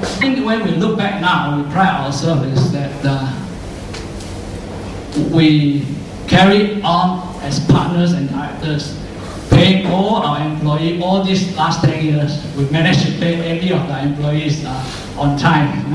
I think when we look back now, we pride ourselves is that we carry on as partners and directors, paying all our employees all these last 10 years. We managed to pay every of our employees on time,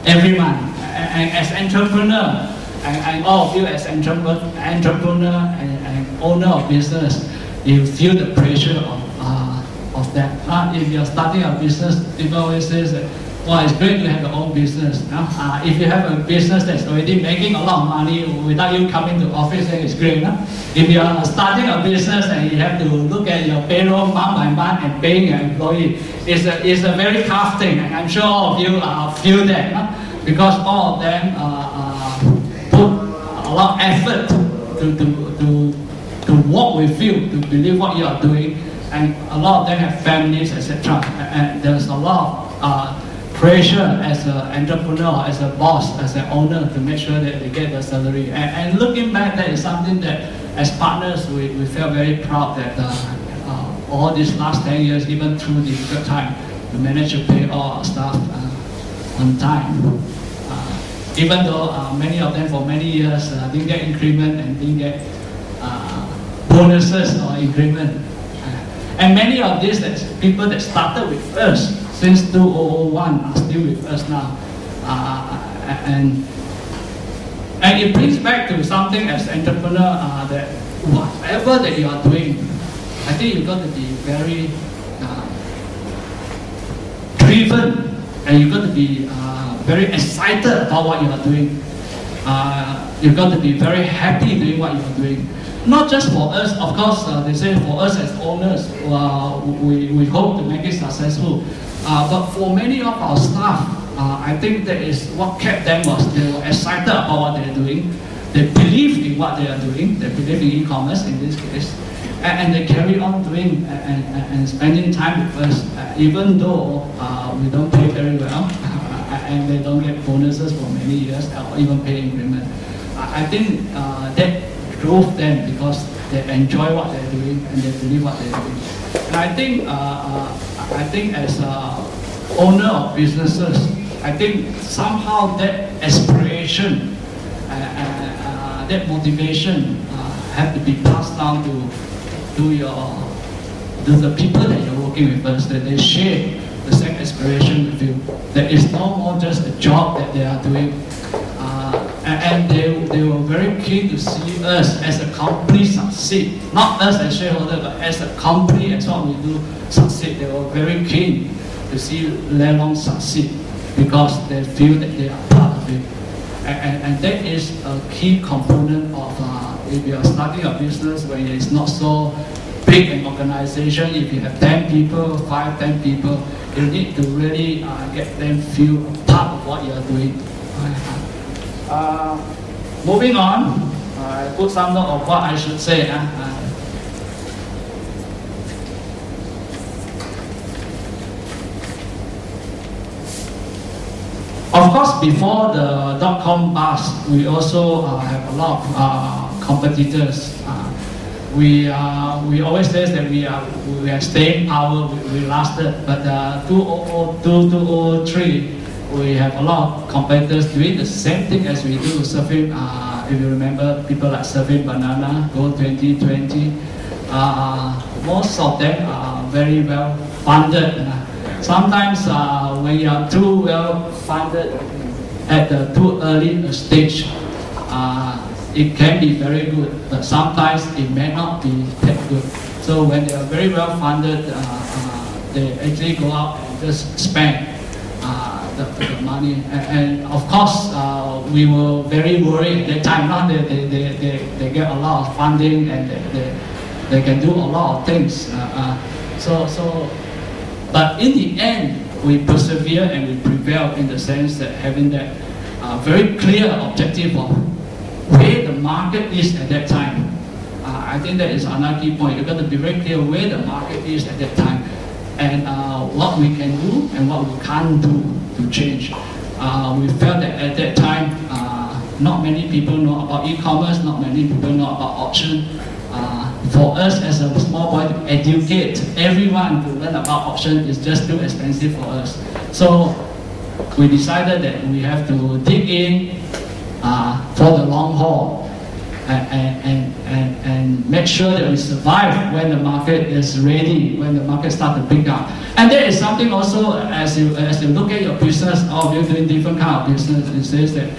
every month. And as entrepreneur, and all of you as entrepreneur and owner of business, you feel the pressure of that. If you're starting a business, people always say that, well, it's great to have your own business. If you have a business that's already making a lot of money without you coming to office, then it's great. If you are starting a business and you have to look at your payroll month by month and paying your employee, it's a very tough thing. And I'm sure all of you feel that, because all of them put a lot of effort to work with you, to believe what you are doing, and a lot of them have families, etc. And there's a lot of pressure as an entrepreneur, as a boss, as an owner to make sure that they get their salary. And looking back, that is something that as partners we felt very proud that all these last 10 years, even through the good time, we managed to pay all our staff on time. Even though many of them for many years didn't get increment and didn't get bonuses or increment. And many of these people that started with us since 2001 are still with us now. And it brings back to something as entrepreneur that whatever that you are doing, I think you've got to be very driven, and you've got to be very excited about what you are doing. You've got to be very happy doing what you are doing. Not just for us, of course, they say for us as owners, we hope to make it successful. But for many of our staff, I think that is what kept them was they were excited about what they are doing. They believed in what they are doing. They believe in e-commerce in this case. And they carry on doing and spending time with us, even though we don't pay very well, and they don't get bonuses for many years, or even pay increment. I think that drove them because they enjoy what they're doing and they believe what they're doing. And I think as owner of businesses, I think somehow that aspiration, that motivation have to be passed down to the people that you're working with us, that they share the same aspiration with you. That it's no more just a job that they are doing. And they were very keen to see us as a company succeed. Not us as shareholders, but as a company, as what we do succeed. They were very keen to see Lelong succeed because they feel that they are part of it. And that is a key component of if you are starting a business where it's not so big an organization, if you have 10 people, 10 people, you need to really get them feel a part of what you are doing. Moving on, I put some note of what I should say. Of course, before the .com bust, we also have a lot of competitors. We always say that we are staying power. We lasted, but 2002, 2003. We have a lot of competitors doing the same thing as we do, surfing, if you remember, people like Surfing Banana, Go 2020. Most of them are very well funded. Sometimes when you are too well funded at the too early stage, it can be very good, but sometimes it may not be that good. So when they are very well funded, they actually go out and just spend the money, and of course we were very worried at that time. Now they get a lot of funding and they can do a lot of things. But in the end, we persevere and we prevail in the sense that having that very clear objective of where the market is at that time. I think that is another key point. You've got to be very clear where the market is at that time, and what we can do and what we can't do to change. We felt that at that time, not many people know about e-commerce, not many people know about auction. For for us as a small boy to educate everyone to learn about option is just too expensive for us. So we decided that we have to dig in for the long haul and make sure that we survive when the market is ready, when the market starts to pick up. And there is something also, as you look at your business, or you're doing different kind of business, it says that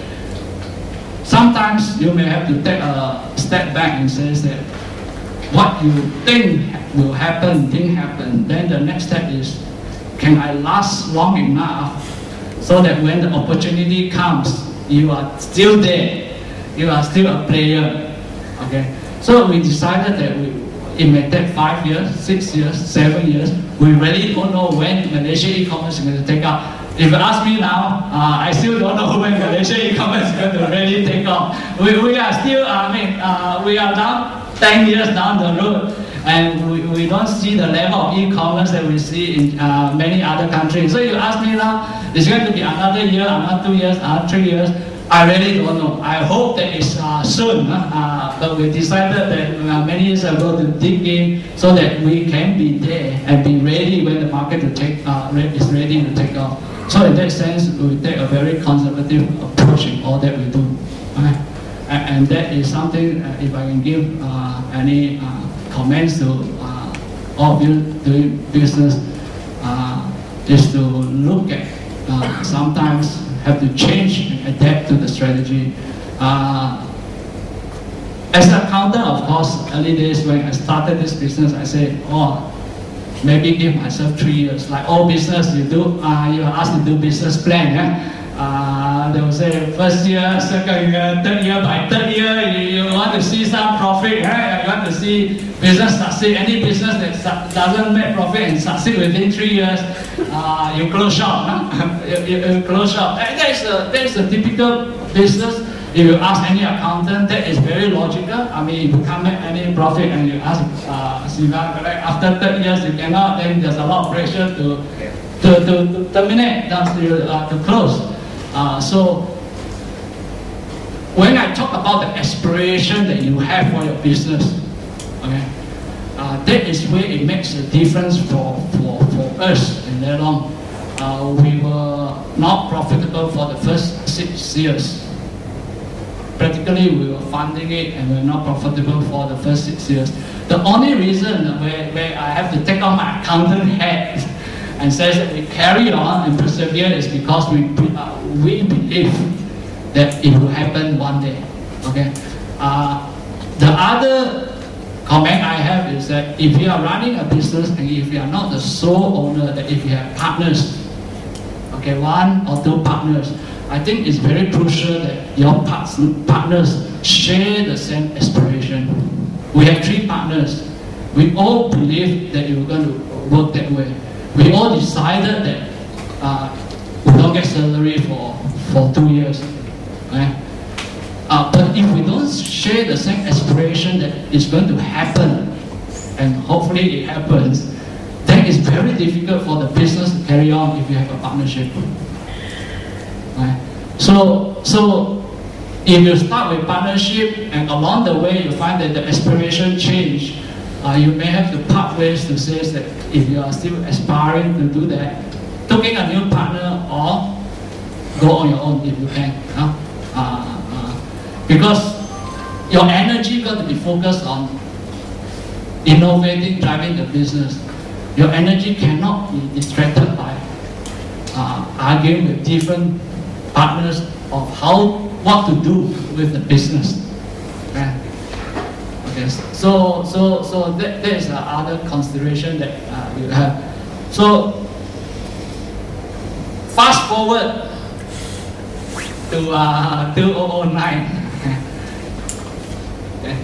sometimes you may have to take a step back and say that what you think will happen, didn't happen. Then the next step is, can I last long enough so that when the opportunity comes, you are still there, you are still a player. Okay, so we decided that it may take 5 years, 6 years, 7 years. We really don't know when Malaysia e-commerce is going to take off. If you ask me now, I still don't know when Malaysia e-commerce is going to really take off. We are still, we are down 10 years down the road, and we don't see the level of e-commerce that we see in many other countries. So you ask me now, it's going to be another year, another 2 years, another 3 years. I really don't know. I hope that it's soon, but we decided that many years ago to dig in so that we can be there and be ready when the market is ready to take off. So in that sense, we take a very conservative approach in all that we do. Okay? And that is something, if I can give any comments to all of you doing business, is to look at sometimes have to change and adapt to the strategy. As an accountant, of course, early days when I started this business, I said, maybe give myself 3 years. Like all business you do, you are asked to do business plan. They will say first year, second year, third year. By third year, you want to see some profit, right? You want to see business succeed. Any business that doesn't make profit and succeed within 3 years, you close shop. You close shop. That is a typical business. If you ask any accountant, that is very logical. I mean, if you can't make any profit and you ask Siva, after 30 years you cannot, then there's a lot of pressure to terminate, to close. So when I talk about the aspiration that you have for your business, okay, that is where it makes a difference for us in that long. We were not profitable for the first 6 years. Practically, we were funding it and we were not profitable for the first 6 years. The only reason where I have to take off my accountant hat and says that we carry on and persevere is because we believe that it will happen one day. Okay. The other comment I have is that if you are running a business and if you are not the sole owner, that if you have partners, okay, 1 or 2 partners, I think it's very crucial that your partners share the same aspiration. We have 3 partners. We all believe that it was going to work that way. We all decided that we don't get salary for 2 years. Right? But if we don't share the same aspiration that it's going to happen, and hopefully it happens, then it's very difficult for the business to carry on if you have a partnership. Right? So if you start with partnership and along the way you find that the aspiration change, you may have to part ways to say that if you are still aspiring to do that, taking a new partner or go on your own if you can. Because your energy got to be focused on innovating, driving the business. Your energy cannot be distracted by arguing with different partners of what to do with the business. Okay. Okay. So that is other consideration that you have. So fast forward to 2009. Okay.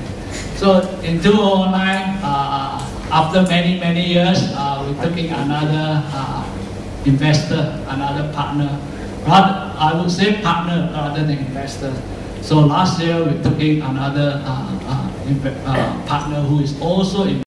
So in 2009, after many years, we took in another investor, another partner. I would say partner rather than investor. So last year we took in another partner who is also